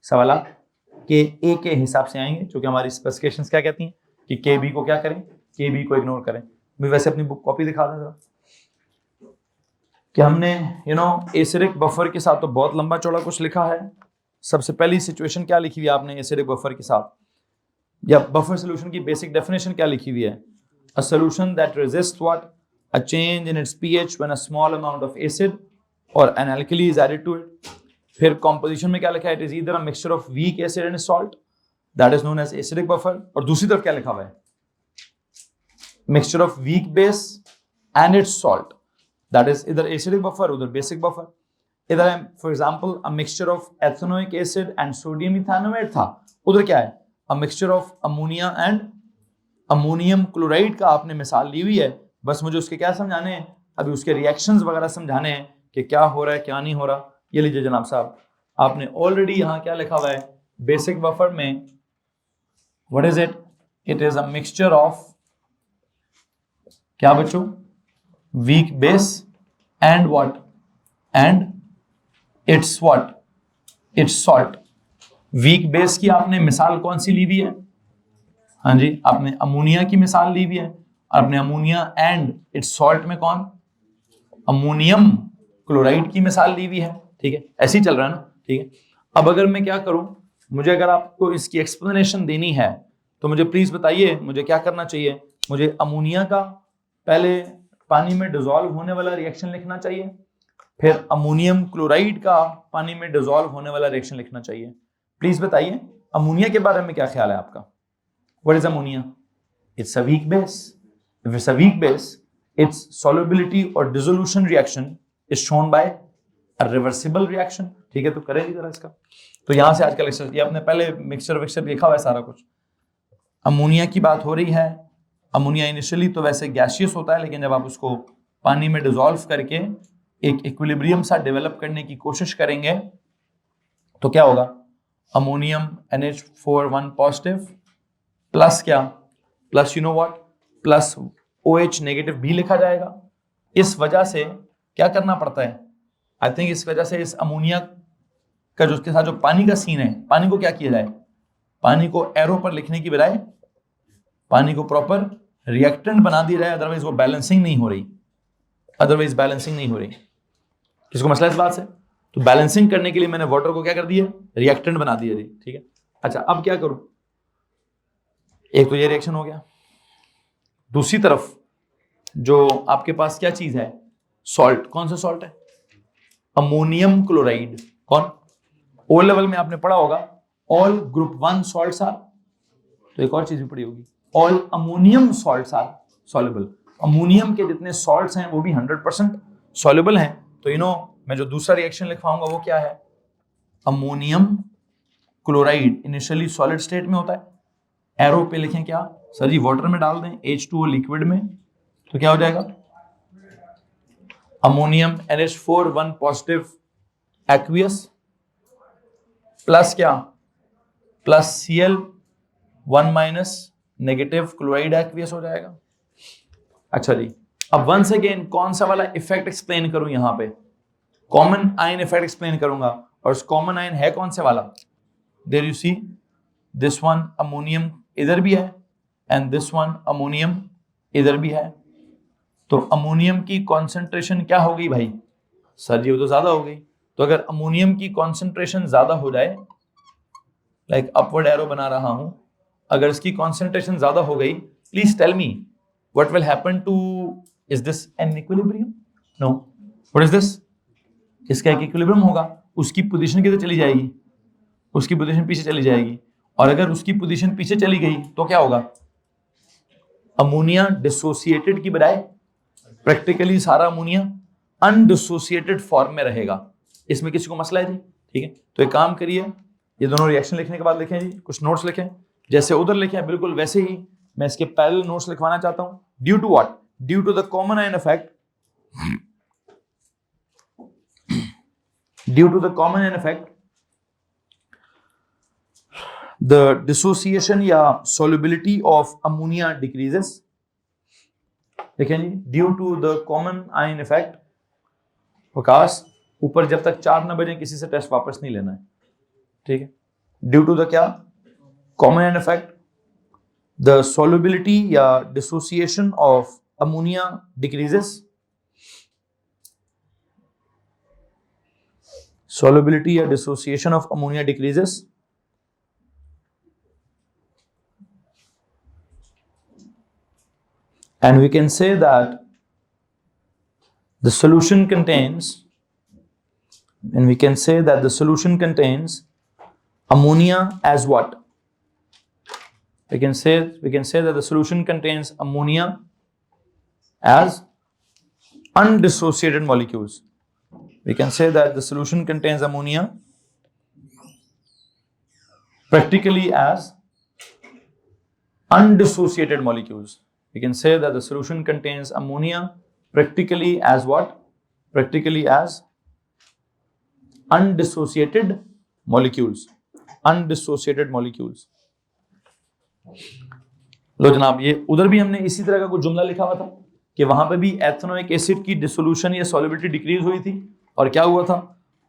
सवाल के ए के हिसाब से आएंगे, जो कि हमारी स्पेसिफिकेशंस क्या कहती हैं कि के बी को क्या करें, के बी को इग्नोर करें। मैं वैसे अपनी बुक कॉपी दिखा दूं जरा कि हमने एसिडिक बफर के साथ तो बहुत लंबा चौड़ा कुछ लिखा है। सबसे पहली सिचुएशन क्या लिखी हुई है आपने एसिडिक बफर के साथ, या बफर सोल्यूशन की बेसिक डेफिनेशन क्या लिखी हुई है? A solution that resist what, a change in its pH when a small amount of acid और an alkali is added to it. फिर कॉम्पोजिशन में क्या लिखा है? It is either a mixture of weak acid and salt, that is known as acidic buffer. और दूसरी तरफ क्या लिखा हुआ है? Mixture of weak base and it's salt, that is इधर एसिडिक बफर उधर बेसिक बफर। इधर है for example a mixture of ethanoic acid and sodium ethanoate था, उधर क्या है? अ mixture of ammonia and ammonium chloride का आपने मिसाल ली हुई है। बस मुझे उसके क्या समझाने हैं, अभी उसके रिएक्शंस वगैरह समझाने हैं कि क्या हो रहा है क्या नहीं हो रहा। ये लीजिए जनाब साहब, आपने ऑलरेडी यहाँ क्या लिखा हुआ है बेसिक बफर में, what is it? It is a mixture of क्या बच्चों? Week base and what, and it's what, it's salt. Weak base की आपने मिसाल कौन सी ली हुई है? हाँ जी, आपने अमोनिया की मिसाल ली हुई है। आपने अमोनिया एंड इट्स सॉल्ट में कौन? अमोनियम क्लोराइड की मिसाल ली हुई है। ठीक है, ऐसे ही चल रहा है ना। ठीक है, अब अगर मैं क्या करूं, मुझे अगर आपको इसकी एक्सप्लेनेशन देनी है तो मुझे प्लीज बताइए मुझे क्या करना चाहिए। मुझे अमोनिया का पहले पानी में डिजोल्व होने वाला रिएक्शन लिखना चाहिए, फिर अमोनियम क्लोराइड का पानी में डिजोल्व होने वाला रिएक्शन लिखना चाहिए। प्लीज बताइए अमोनिया के बारे में क्या ख्याल है आपका? What is ammonia? It's a weak base. If it's a weak base, its solubility or dissolution reaction is shown by a reversible reaction। ठीक है, तो करेंगे जरा इसका। तो यहां से आज का लेक्चर, ये आपने पहले मिक्सचर विक्सचर लिखा हुआ है सारा कुछ। अमोनिया की बात हो रही है। अमोनिया इनिशियली तो वैसे गैसियस होता है, लेकिन जब आप उसको पानी में डिसॉल्व करके एक इक्विलिब्रियम सा डेवलप करने की कोशिश करेंगे तो क्या होगा? अमोनियम NH4 पॉजिटिव प्लस क्या? Plus you know what, plus OH negative भी लिखा जाएगा। इस वजह से क्या करना पड़ता है? आई थिंक इस वजह से इस अमोनिया का जो उसके साथ जो पानी का सीन है, पानी को क्या किया जाए? पानी को एरो पर लिखने की बजाय पानी को प्रॉपर रिएक्टेंट बना दिया जाए, अदरवाइज वो बैलेंसिंग नहीं हो रही। अदरवाइज बैलेंसिंग नहीं हो रही। किसको मसला इस बात से? तो बैलेंसिंग करने के लिए मैंने वाटर को क्या कर दिया? रिएक्टेंट बना दिया जी। ठीक है, अच्छा अब क्या करूं? एक तो ये रिएक्शन हो गया। दूसरी तरफ जो आपके पास क्या चीज है? सॉल्ट। कौन सा सॉल्ट है? Ammonium chloride. कौन? ओ लेवल में आपने पढ़ा होगा ऑल ग्रुप 1 सॉल्ट्स आर, तो एक और चीज भी पढ़ी होगी, all ammonium salts are soluble. Ammonium के जितने सॉल्ट्स हैं वो भी 100% सॉल्युबल हैं। तो मैं जो दूसरा रिएक्शन लिखवाऊंगा वो क्या है? Ammonium chloride initially solid state में होता है। एरो पे लिखें क्या? सर जी वाटर में डाल दें, H2O लिक्विड में, तो क्या हो जाएगा? Ammonium NH4 positive aqueous plus क्या? Plus Cl1 negative chloride aqueous हो जाएगा। अच्छा जी, अब वंस अगेन कौन सा वाला इफेक्ट एक्सप्लेन करूं? यहां पे कॉमन आयन इफेक्ट एक्सप्लेन करूंगा, और कॉमन आयन है कौन से वाला? There you see this one ammonium इधर भी है एंड दिस वन अमोनियम इधर भी है। तो अमोनियम की कॉन्सेंट्रेशन क्या हो गई भाई? सर जी वो तो ज्यादा हो गई। तो अगर अमोनियम की कॉन्सेंट्रेशन ज्यादा हो जाए, लाइक अपवर्ड एरो बना रहा हूं, अगर इसकी कॉन्सेंट्रेशन ज्यादा हो गई, please tell me what will happen to, is this an equilibrium? No. What is this? इसका एक इक्विलिब्रियम होगा, उसकी पोजीशन किधर चली जाएगी? उसकी पोजीशन पीछे चली जाएगी। और अगर उसकी पोजीशन पीछे चली गई तो क्या होगा? अमोनिया डिसोसिएटेड की बजाय प्रैक्टिकली सारा अमोनिया अनडिसोसिएटेड फॉर्म में रहेगा। इसमें किसी को मसला है जी? ठीक है, तो एक काम करिए, ये दोनों रिएक्शन लिखने के बाद लिखें जी कुछ नोट्स लिखें, जैसे उधर लिखे बिल्कुल वैसे ही मैं इसके पैरेलल नोट्स लिखवाना चाहता हूं। Due to what? Due to the common ion effect, due to the common ion effect the dissociation या solubility of ammonia decreases। देखें जी, due to the common ion effect. प्रकाश ऊपर जब तक 4 न बजे किसी से टेस्ट वापस नहीं लेना है, ठीक है? ड्यू टू द क्या, common and effect, the solubility या dissociation of ammonia decreases, solubility या dissociation of ammonia decreases, and we can say that the solution contains, and we can say that the solution contains ammonia as what? We can say that the solution contains ammonia as undissociated molecules. We can say that the solution contains ammonia practically as undissociated molecules. We can say that the solution contains ammonia practically as what? Practically as undissociated molecules. Undissociated molecules. लो जनाब, ये उधर भी हमने इसी तरह का कुछ जुमला लिखा हुआ था कि वहां पे भी एथेनोइक एसिड की डिसोल्यूशन या सॉल्युबिलिटी डिक्रीज हुई थी और क्या हुआ था,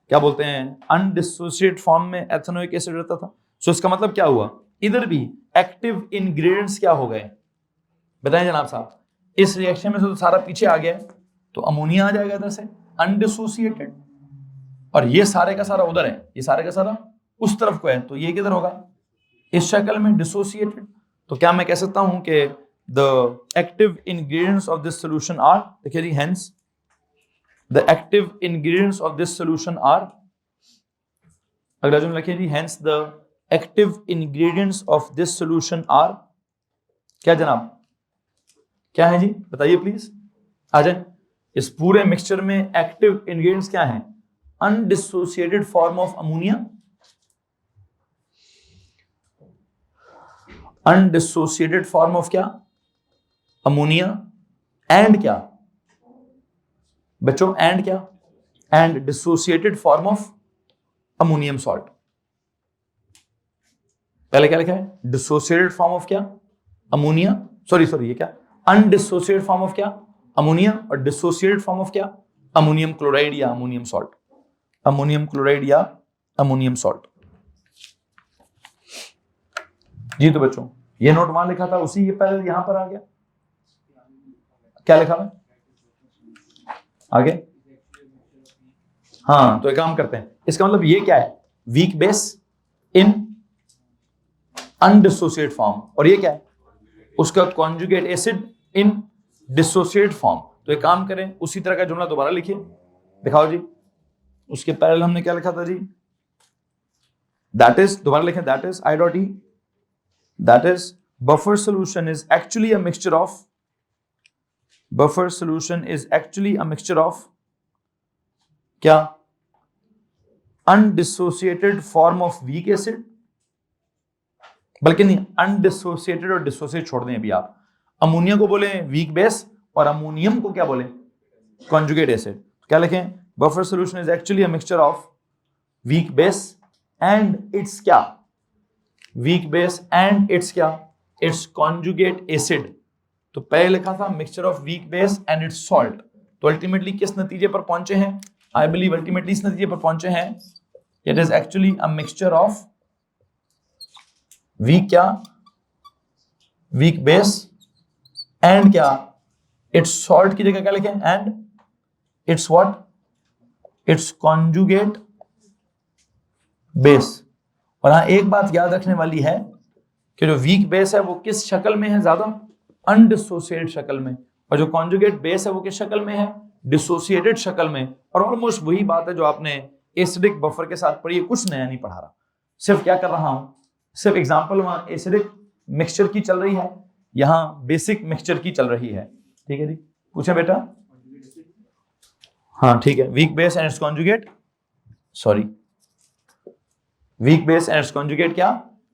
क्या बोलते हैं, अनडिसोसिएट फॉर्म में एथेनोइक एसिड रहता था। सो इसका मतलब क्या हुआ, इधर भी एक्टिव इंग्रेडिएंट्स क्या हो गए, बताएं जनाब साहब। इस रिएक्शन में से तो सारा पीछे आ गया, तो अमोनिया आ जाएगा इधर से अनडिसोसिएटेड, और ये सारे का सारा उधर है, ये सारे का सारा उस तरफ को है, तो ये किधर होगा, इस शक्ल में डिसोसिएटेड। तो क्या मैं कह सकता हूं कि the active ingredients of this solution are, देखिए जी, hence the active ingredients of this solution are, अगला जुमला लिखिए जी, hence the active ingredients of this solution are, क्या जनाब, क्या है जी, बताइए प्लीज, आ जाए। इस पूरे मिक्सचर में एक्टिव इंग्रेडिएंट्स क्या हैं, undissociated form of ammonia, undissociated form of क्या, अमोनिया, एंड क्या बच्चों, एंड क्या, and dissociated form of ammonium salt. पहले क्या लिखा है, डिसोसिएटेड फॉर्म ऑफ क्या, अमोनिया, सॉरी ये क्या, अनडिसोसिएटेड फॉर्म ऑफ क्या, अमोनिया, और डिसोसिएटेड फॉर्म ऑफ क्या, अमोनियम क्लोराइड या अमोनियम सॉल्ट, अमोनियम क्लोराइड या अमोनियम सॉल्ट। जी तो बच्चों, ये नोट वहां लिखा था, उसी ये पहले यहां पर आ गया, क्या लिखा है आगे, हाँ, तो एक काम करते हैं, इसका मतलब ये क्या है, वीक बेस इन अनडिसोसिएट फॉर्म, और ये क्या है, उसका conjugate acid in dissociate form. तो एक काम करें, उसी तरह का जुमला दोबारा लिखिए, दिखाओ जी, उसके पहले हमने क्या लिखा था जी, दैट इज, दोबारा लिखें, that is I dot E, that is buffer solution is actually a mixture of, buffer solution is actually a mixture of क्या, undissociated form of weak acid, बल्कि नहीं, अनडिसोसिएटेड और डिसोसिएट छोड़ दें अभी आप, अमोनिया को बोले वीक बेस और अमोनियम को क्या बोले, कॉन्जुगेट एसिड। क्या लिखें, buffer solution is actually a mixture of weak base and it's क्या, वीक बेस एंड इट्स क्या, इट्स कॉन्जुगेट एसिड। तो पहले लिखा था mixture of weak base and it's salt, तो अल्टीमेटली किस नतीजे पर पहुंचे हैं, आई बिलीव अल्टीमेटली इस नतीजे पर पहुंचे हैं, it is actually a mixture of weak क्या, वीक बेस एंड क्या, इट्स सॉल्ट की जगह क्या लिखें, and it's what, it's conjugate base. और हाँ, एक बात याद रखने वाली है कि जो वीक बेस है वो किस शक्ल में है, ज्यादा अनडिसोसिएटेड शक्ल में, और जो कॉन्जुगेट बेस है वो किस शक्ल में है, डिसोसिएटेड शक्ल में। और ऑलमोस्ट वही बात है जो आपने एसिडिक बफर के साथ पढ़ी है, कुछ नया नहीं पढ़ा रहा, सिर्फ क्या कर रहा हूं, सिर्फ एग्जांपल वहां एसिडिक मिक्सचर की चल रही है, यहां बेसिक मिक्सचर की चल रही है, ठीक है जी, पूछे बेटा, हाँ ठीक है, week base and it's conjugate, sorry, week base and it's conjugate क्या,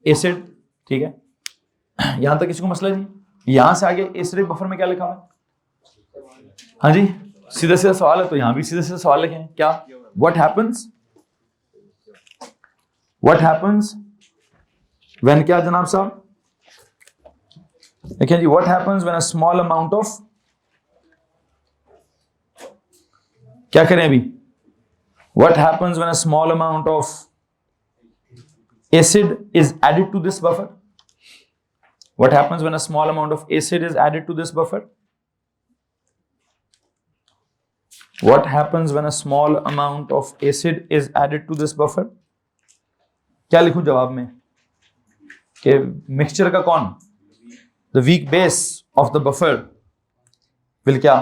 एसिड, ठीक है, यहां तक किसी को मसला जी, यहां से आगे एसिडिक बफर में क्या लिखा हुआ है, हाँ जी, सीधा सीधा सवाल है, तो यहां भी सीधा सीधा सवाल लिखें, क्या, व्हाट हैपेंस व्हेन, क्या जनाब साहब, देखिए जी, what happens when a small amount of, क्या करें अभी, what happens when a small amount of acid is added to this buffer? What happens when a small amount of acid is added to this buffer? What happens when a small amount of acid is added to this buffer? क्या लिखूं जवाब में कि mixture का कौन, the weak base of the buffer will क्या,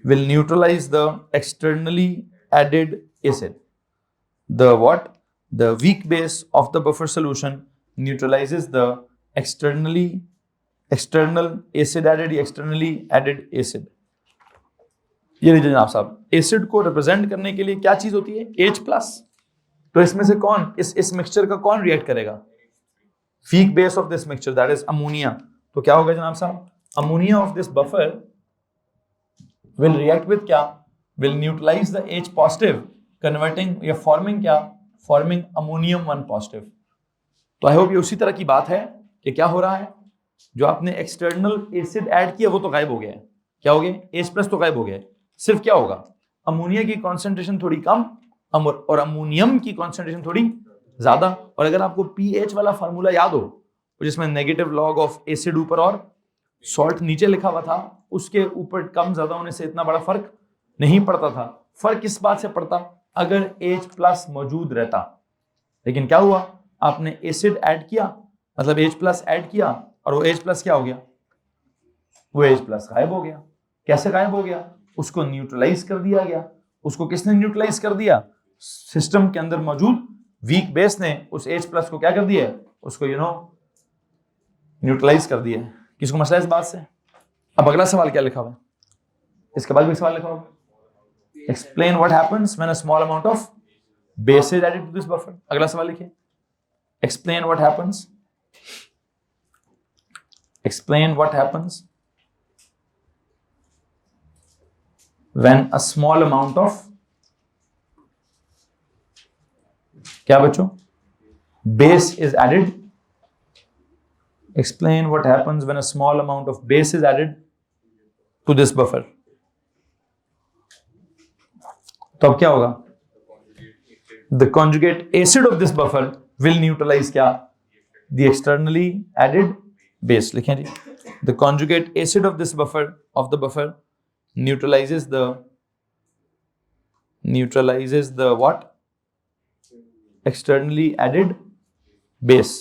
will neutralize the externally added acid. The what? The weak base of the buffer solution neutralizes the external acid added, externally added acid. ये लीजिए जनाब साहब, acid को represent करने के लिए क्या चीज होती है, H+. तो इसमें से कौन, इस मिक्सचर का कौन रिएक्ट करेगा, weak base of this mixture that is ammonia. तो क्या होगा जनाब साहब, ammonia of this buffer will react with क्या, will neutralize the H positive, converting या फॉर्मिंग क्या, फॉर्मिंग अमोनियम 1 पॉजिटिव. तो आई होप ये उसी तरह की बात है कि क्या हो रहा है, जो आपने एक्सटर्नल एसिड ऐड किया वो तो गायब हो गया है, क्या हो गया, H+ तो गायब हो गया है, सिर्फ क्या होगा, अमोनिया की कॉन्सेंट्रेशन थोड़ी कम और अमोनियम की कॉन्सेंट्रेशन थोड़ी ज्यादा. और अगर आपको पीएच वाला फार्मूला याद हो, जिसमें नेगेटिव लॉग ऑफ एसिड ऊपर और सॉल्ट नीचे लिखा हुआ था, उसके ऊपर कम ज्यादा होने से इतना बड़ा फर्क नहीं पड़ता था. फर्क किस बात से पड़ता, अगर H+ मौजूद रहता. लेकिन क्या हुआ, आपने एसिड ऐड किया, मतलब H+ ऐड किया, और वो H+ क्या हो गया, वो H+ गायब हो गया. कैसे गायब हो गया, उसको न्यूट्रलाइज कर दिया गया. उसको किसने न्यूट्रलाइज कर दिया, सिस्टम के अंदर मौजूद वीक बेस ने उस H+ को क्या कर दिया, उसको न्यूट्रलाइज कर दिया. किसको मसला इस बात से. अब अगला सवाल क्या लिखा हुआ है, इसके बाद भी सवाल लिखा हुआ, explain what happens when a small amount of base is added to this buffer. अगला सवाल लिखिए, explain what happens, explain what happens when a small amount of क्या बच्चों, base is added. Explain what happens when a small amount of base is added to this buffer. तो अब क्या होगा, the conjugate acid of this buffer will neutralize क्या, the externally added base. लिखें जी, the conjugate acid of this buffer, of the buffer neutralizes the what, externally added base.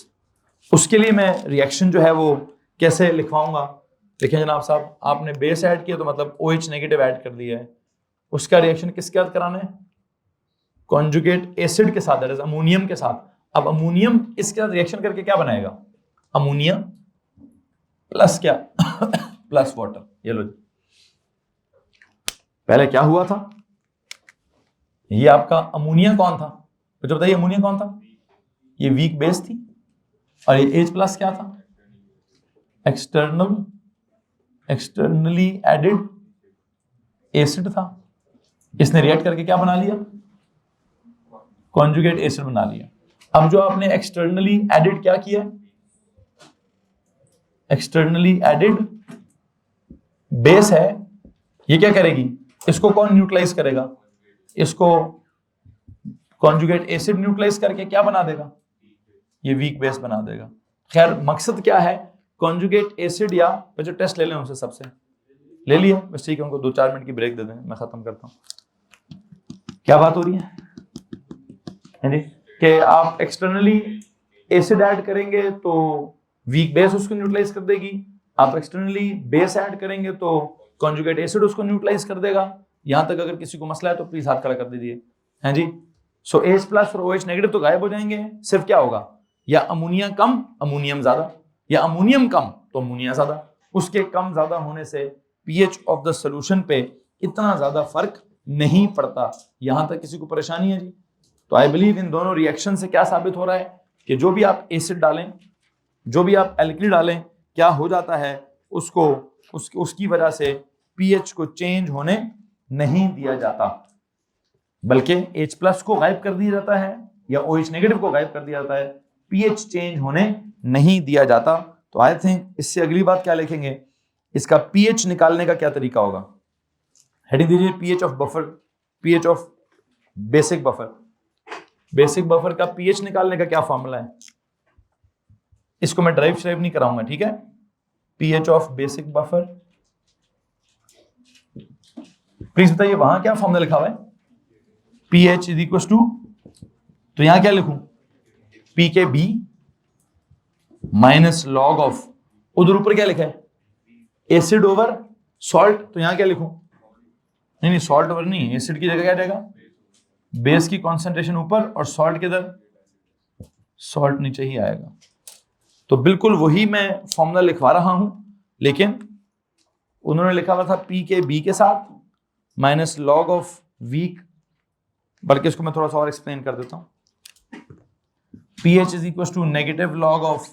उसके लिए मैं reaction जो है वो कैसे लिखवाऊंगा. देखिए जनाब साहब, आपने बेस ऐड किया तो मतलब OH नेगेटिव ऐड कर दिया है, उसका रिएक्शन किसके साथ कराना है, कॉन्जुगेट एसिड के साथ, दैट इज अमोनियम के साथ. अब अमोनियम इसके साथ रिएक्शन करके क्या बनाएगा, अमोनिया प्लस क्या प्लस वाटर. ये लो, पहले क्या हुआ था, ये आपका अमोनिया कौन था, तो बताइए अमोनिया कौन था, ये वीक बेस थी, और ये H+ क्या था, एक्सटर्नली एडेड एसिड था. इसने रिएक्ट करके क्या बना लिया, कॉन्जुगेट एसिड बना लिया. अब जो आपने एक्सटर्नली एडेड क्या किया, एक्सटर्नली एडेड बेस है, ये क्या करेगी, इसको कौन न्यूट्रलाइज करेगा, इसको कॉन्जुगेट एसिड न्यूट्रलाइज करके क्या बना देगा, ये वीक बेस बना देगा. खैर मकसद क्या है, कॉन्जुगेट एसिड या जो टेस्ट ले लें उनसे, सबसे ले लिए बस, ठीक है, उनको 2-4 मिनट की ब्रेक दे दें, मैं खत्म करता हूं. क्या बात हो रही है कि आप एक्सटर्नली एसिड ऐड करेंगे तो वीक बेस उसको न्यूट्रलाइज कर देगी, आप एक्सटर्नली बेस ऐड करेंगे तो कॉन्जुगेट एसिड उसको न्यूट्रलाइज कर देगा. यहां तक अगर किसी को मसला है तो प्लीज हाथ खड़ा कर दीजिए. हैं जी, सो H+ और OH नेगेटिव तो गायब हो जाएंगे, सिर्फ क्या होगा, या अमोनिया कम अमोनियम ज्यादा, या अमोनियम कम तो अमोनिया ज्यादा. उसके कम ज्यादा होने से पीएच ऑफ द सोल्यूशन पे इतना ज्यादा फर्क नहीं पड़ता. यहां तक किसी को परेशानी है जी. तो आई बिलीव इन दोनों रिएक्शन से क्या साबित हो रहा है कि जो भी आप एसिड डालें, जो भी आप एल्कली डालें, क्या हो जाता है, उसको उसकी वजह से पीएच को चेंज होने नहीं दिया जाता, बल्कि H+ को गायब कर दिया जाता है या OH नेगेटिव को गायब कर दिया जाता है, पीएच चेंज होने नहीं दिया जाता. तो आई थिंक इससे अगली बात क्या लिखेंगे, इसका पीएच निकालने का क्या तरीका होगा. हेडिंग दीजिए, pH of buffer, pH of basic buffer. Basic buffer का पीएच निकालने का क्या फॉर्मूला है, इसको मैं ड्राइव श्राइव नहीं कराऊंगा, ठीक है। PH of basic buffer, please बताइए वहां क्या फॉर्मूला लिखा हुआ है, पीएच इज इक्वल टू, तो यहां क्या लिखूं, पी के बी माइनस लॉग ऑफ, उधर ऊपर क्या लिखा है, एसिड ओवर सॉल्ट, तो यहां क्या लिखूं, नहीं सॉल्ट ओवर नहीं, एसिड की जगह क्या जाएगा, बेस की कॉन्सेंट्रेशन ऊपर और सॉल्ट के इधर, सॉल्ट नीचे ही आएगा। तो बिल्कुल वही मैं फॉर्मूला लिखवा रहा हूं, लेकिन उन्होंने लिखा हुआ था पी के बी के साथ माइनस लॉग ऑफ वीक, बल्कि इसको मैं थोड़ा सा और एक्सप्लेन कर देता हूं, pH is equal to negative log of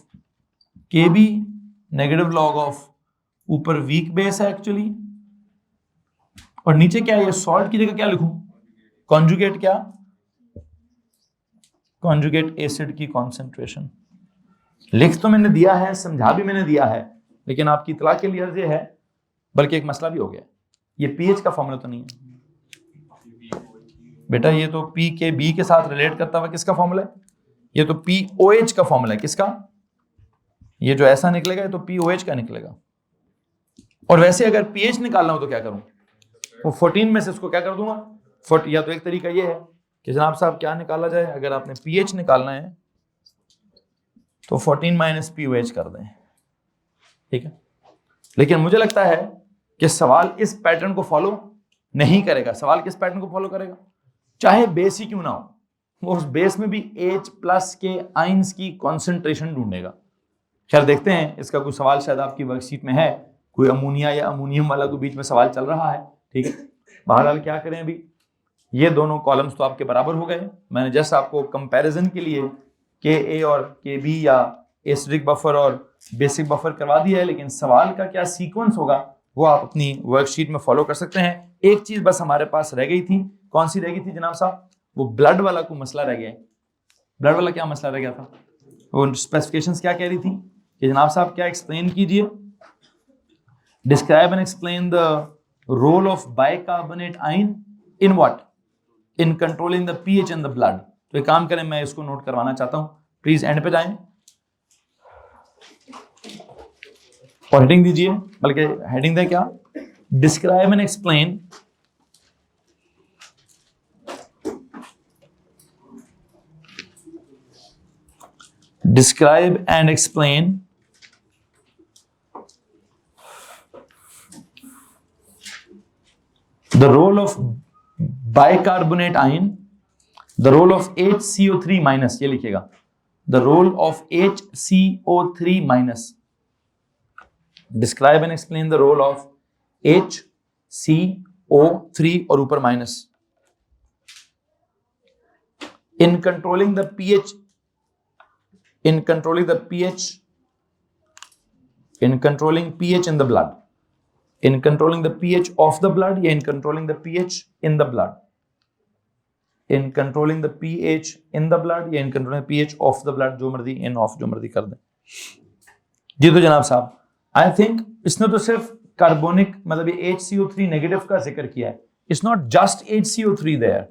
K B, negative log of ऊपर वीक बेस है एक्चुअली, और नीचे क्या है, ये सॉल्ट की जगह क्या लिखूं, कॉन्जुगेट, क्या कॉन्जुगेट एसिड की कॉन्सेंट्रेशन। लिख तो मैंने दिया है, समझा भी मैंने दिया है, लेकिन आपकी इतला के लिए ये है, बल्कि एक मसला भी हो गया, ये पीएच का फॉर्मूला तो नहीं है बेटा, ये तो पी के बी के साथ रिलेट करता हुआ किसका फॉर्मूला है, ये तो पीओएच का फॉर्मूला है, किसका, ये जो ऐसा निकलेगा ये तो पीओएच का निकलेगा। और वैसे अगर पीएच निकालना हो तो क्या करूं, वो 14 में से उसको क्या कर दूंगा 40, या तो एक तरीका ये है कि जनाब साहब क्या निकाला जाए, अगर आपने पीएच निकालना है तो 14 माइनस पीओएच कर दें, ठीक है। लेकिन मुझे लगता है कि सवाल इस पैटर्न को फॉलो नहीं करेगा। सवाल किस पैटर्न को फॉलो करेगा, चाहे बेस ही क्यों ना हो, वो उस बेस में भी H प्लस के आइंस की कॉन्सेंट्रेशन ढूंढेगा। खैर देखते हैं, इसका कोई सवाल शायद आपकी वर्कशीट में है, कोई अमोनिया या अमोनियम वाला कोई बीच में सवाल चल रहा है, ठीक है। बहरहाल क्या करें, अभी ये दोनों कॉलम्स तो आपके बराबर हो गए, मैंने जस्ट आपको कंपैरिजन के लिए के ए और के बी या एसिडिक बफर और बेसिक बफर करवा दिया है, लेकिन सवाल का क्या सीक्वेंस होगा वो आप अपनी वर्कशीट में फॉलो कर सकते हैं। एक चीज बस हमारे पास रह गई थी, कौन सी रह गई थी जनाब साहब, वो ब्लड वाला कोई मसला रह गया है। ब्लड वाला क्या मसला रह गया था, वो स्पेसिफिकेशंस क्या कह रही थी कि जनाब साहब क्या एक्सप्लेन कीजिए, describe and explain the role of bicarbonate ion in what, in controlling the pH in the blood. तो एक काम करें, मैं इसको नोट करवाना चाहता हूं, प्लीज एंड पे जाएं और हेडिंग दीजिए, बल्कि हेडिंग दे क्या, describe and explain describe and explain the role of bicarbonate ion, the role of HCO3 minus, ये लिखिएगा, the role of HCO3 minus, describe and explain the role of HCO3 और ऊपर minus in controlling the pH, in controlling the pH, in controlling pH in the blood, in controlling the pH of the blood या in controlling the pH in the blood, in controlling the pH in the blood या in controlling the pH of the blood, जो मर्जी in off जो मर्जी कर दें जी। तो जनाब साहब आई थिंक इसने तो सिर्फ कार्बोनिक मतलब ये HCO3 नेगेटिव का जिक्र किया है, it's not just HCO3 there,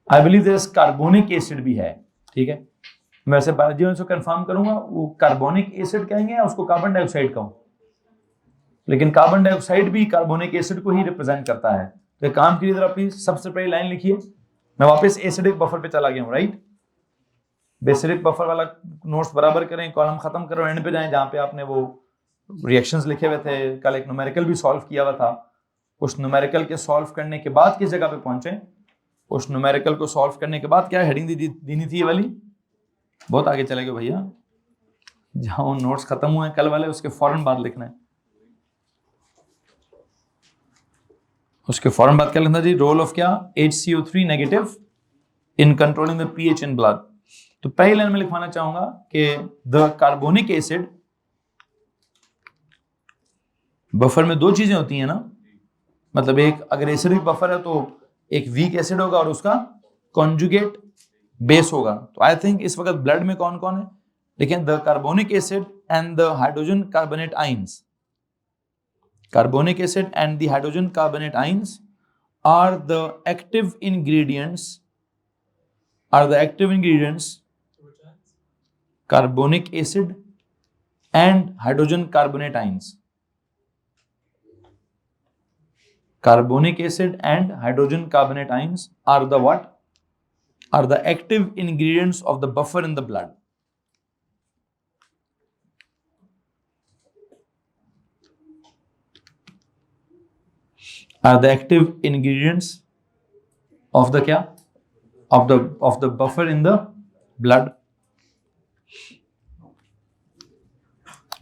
I believe there is carbonic acid भी है, ठीक है। मैं वैसे बायोलॉजी में कंफर्म करूंगा, वो कार्बोनिक एसिड कहेंगे या उसको कार्बन डाइऑक्साइड कहूं, लेकिन कार्बन डाइऑक्साइड भी कार्बोनिक एसिड को ही रिप्रेजेंट करता है। तो एक काम कीजिए, प्लीज सबसे पहली लाइन लिखिए, मैं वापस एसिडिक बफर पे चला गया हूं, राइट। बेसिडिक बफर वाला नोट्स बराबर करें, कॉलम खत्म करो, एंड पे जाएं जहां पे आपने वो रिएक्शंस लिखे हुए थे, कल एक न्यूमेरिकल भी सॉल्व किया हुआ था, उस न्यूमेरिकल के सॉल्व करने के बाद किस जगह पे पहुंचे, उस न्यूमेरिकल को सॉल्व करने के बाद क्या हेडिंग देनी थी, ये वाली बहुत आगे चले गए भैया, जहां नोट्स खत्म हुए कल वाले उसके फौरन बाद लिखना है, उसके फौरन बाद क्या लिखना जी, रोल ऑफ क्या, HCO3 negative in controlling the pH in blood. तो पहली लाइन में लिखवाना चाहूंगा कि द कार्बोनिक एसिड, बफर में दो चीजें होती हैं ना, मतलब एक अगर एसिडिक बफर है तो एक वीक एसिड होगा और उसका कॉन्जुगेट बेस होगा। तो आई थिंक इस वक्त ब्लड में कौन कौन है, लेकिन the carbonic acid and the hydrogen carbonate ions, carbonic acid and the hydrogen carbonate ions are the active ingredients are the active ingredients carbonic acid and hydrogen carbonate ions. Carbonic acid and hydrogen carbonate ions are the what? Are the active ingredients of the buffer in the blood. Are the active ingredients of the क्या? Of the buffer in the blood.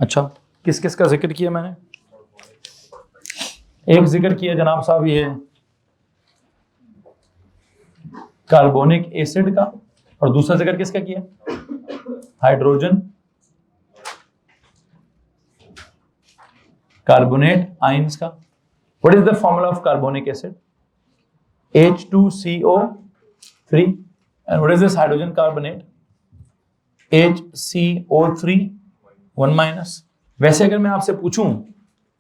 अच्छा, किस किस का जिक्र किया मैंने? एक जिक्र किया जनाब साहब ये कार्बोनिक एसिड का, और दूसरा जिक्र किसका किया? हाइड्रोजन कार्बोनेट आयंस का. What is the formula of carbonic acid? H2CO3. And what is this hydrogen carbonate? HCO3 1 minus. वैसे अगर मैं आपसे पूछूं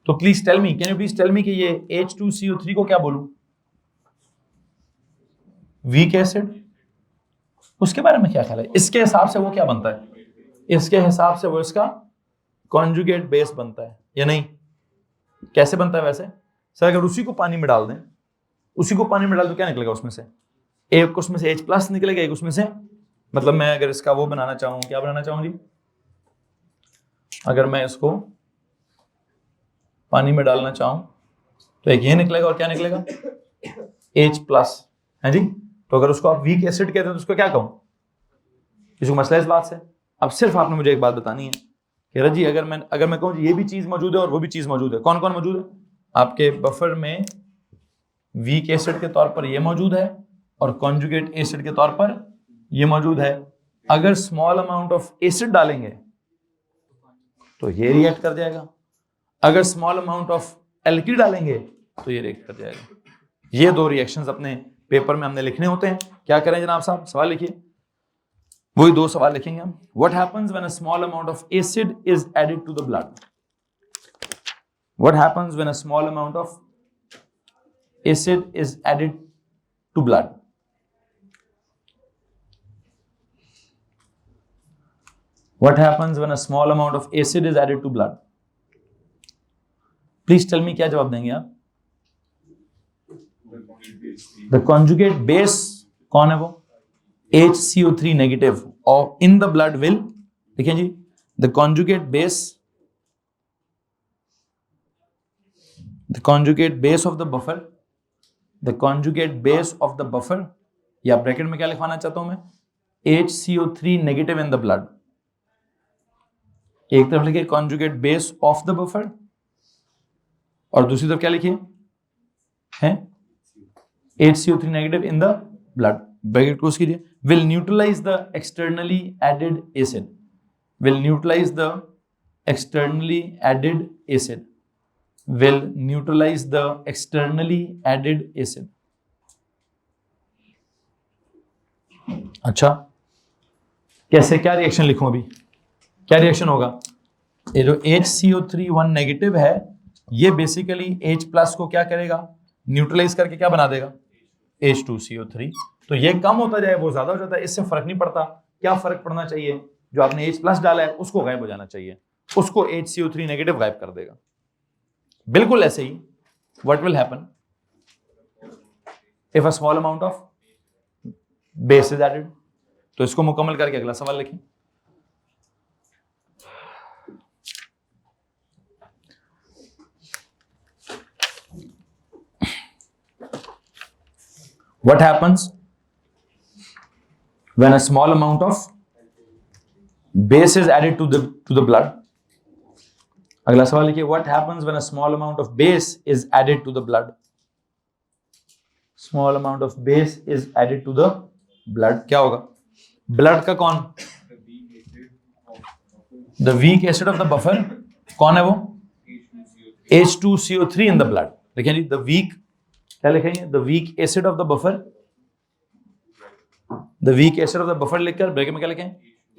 तो please tell me, can you please tell me कि ये H2CO3 को क्या बोलूं? Weak acid. उसके बारे में क्या ख्याल है? इसके हिसाब से वो क्या बनता है? इसके हिसाब से वो इसका कॉन्जुगेट बेस बनता है या नहीं? कैसे बनता है वैसे? सर अगर उसी को पानी में डाल दें, उसी को पानी में डाल दो, क्या निकलेगा उसमें से? एक उसमें से H प्लस निकलेगा, एक उसमें से, मतलब मैं अगर इसका वो बनाना चाहूं, क्या बनाना चाहूं जी? अगर मैं इसको पानी में डालना चाहूं तो एक ये निकलेगा और क्या निकलेगा? H प्लस, है जी. तो अगर उसको आप वीक एसिड कहते हैं तो उसको क्या कहूं? इसको मसला इस बात से. अब सिर्फ आपने मुझे एक बात बतानी है कि रजी अगर मैं कहूं ये भी चीज मौजूद है और वो भी चीज मौजूद है, कौन कौन मौजूद है आपके बफर में? वीक एसिड के तौर पर ये मौजूद है और कॉन्जुगेट एसिड के तौर पर ये मौजूद है. अगर स्मॉल अमाउंट ऑफ एसिड डालेंगे तो ये रिएक्ट कर जाएगा, अगर स्मॉल अमाउंट ऑफ एल्की डालेंगे तो ये रिएक्ट कर जाएगा. ये दो रिएक्शंस अपने पेपर में हमने लिखने होते हैं. क्या करें जनाब साहब? सवाल लिखिए. वही दो सवाल लिखेंगे हम. What happens when a small amount of acid is added to the blood? What happens when a small amount of acid is added to blood? What happens when a small amount of acid is added to blood? Please tell me, क्या जवाब देंगे आप? The conjugate base कौन है वो? HCO3 negative और in the blood will, देखिए जी, the conjugate base of the buffer, या ब्रैकेट में क्या लिखवाना चाहता हूं मैं? HCO3 negative in the blood. एक तरफ लिखिए conjugate base of the buffer और दूसरी तरफ क्या लिखिए? है HCO3 negative in the blood. Bracket close कीजिए. Will neutralize the externally added acid. Will neutralize the externally added acid. will neutralize the externally added acid. अच्छा, कैसे, क्या रिएक्शन लिखूं अभी? क्या रिएक्शन होगा? ये जो HCO3 नेगेटिव है ये बेसिकली H प्लस को क्या करेगा? न्यूट्रलाइज करके क्या बना देगा? H2CO3. तो ये कम होता जाए वो ज्यादा हो जाता है, इससे फर्क नहीं पड़ता. क्या फर्क पड़ना चाहिए? जो आपने H प्लस डाला है उसको गायब हो जाना चाहिए, उसको HCO3 नेगेटिव गायब कर देगा. बिल्कुल ऐसे ही what will happen if a small amount of base is added? तो इसको मुकम्मल करके अगला सवाल लिखें. What happens when a small amount of base is added to the blood? अगला सवाल लिखिए. What happens when a small amount of base is added to the blood? Small amount of base is added to the blood. क्या होगा? Blood का कौन? The weak acid of the buffer कौन है वो? H2CO3 in the blood. देखिए जी, the weak, क्या लिखेंगे? The weak acid of the buffer. The weak acid of the buffer लिखकर ब्रैकेट में क्या लिखें?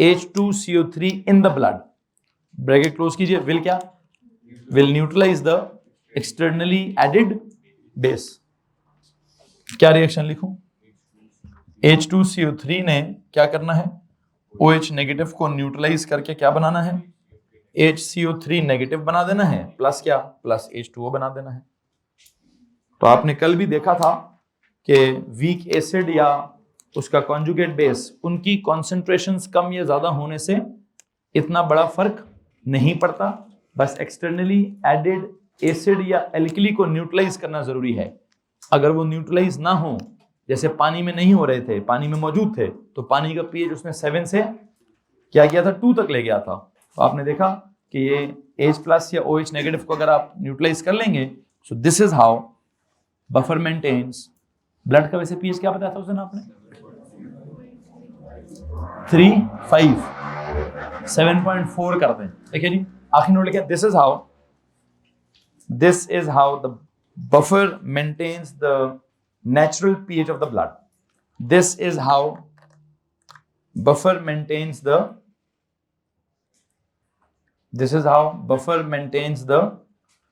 H2CO3 in the blood. Bracket close कीजिए. विल क्या? will neutralize the externally added base. क्या रिएक्शन लिखूं? H2CO3 ने क्या करना है, OH नेगेटिव को न्यूट्रलाइज करके क्या बनाना है, HCO3 नेगेटिव बना देना है, प्लस क्या, प्लस H2O बना देना है। तो आपने कल भी देखा था कि वीक एसिड या उसका कॉन्जुगेट बेस, उनकी कॉन्सेंट्रेशंस कम या ज्यादा होने से इतना बड़ा फर्क नहीं पड़ता, बस एक्सटर्नली एडेड एसिड या एल्कली को न्यूट्रलाइज करना जरूरी है। अगर वो न्यूट्रलाइज ना हो, जैसे पानी में नहीं हो रहे थे, पानी में मौजूद थे, तो पानी का पीएच उसने 7 से क्या किया था, 2 तक ले गया था। तो आपने देखा कि ये H+ या OH नेगेटिव को अगर आप न्यूट्रलाइज कर लेंगे, so this is how buffer maintains. Blood का वैसे पीएच क्या बताया था उस दिन आपने, 3, 5, 7.4 करते हैं। देखिए जी, आखिरी नोट लिखा, this is how the buffer maintains the natural pH of the blood. This is how buffer maintains the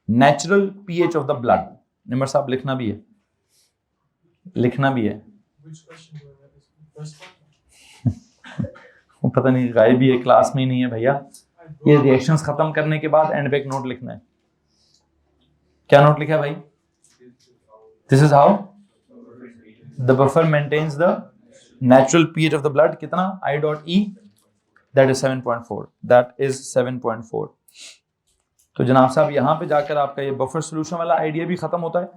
natural pH of the blood. Nimra साहब लिखना भी है। वो पता नहीं गायब भी है, क्लास में ही नहीं है भैया। ये रिएक्शंस खत्म करने के बाद एंड पे एक नोट लिखना है। क्या नोट लिखा है भाई? This is how the buffer maintains the natural pH of the blood. कितना? I.E, that is 7.4. That is 7.4. तो जनाब साहब यहाँ पे जाकर आपका ये बफर सोल्यूशन वाला आइडिया भी खत्म होता है।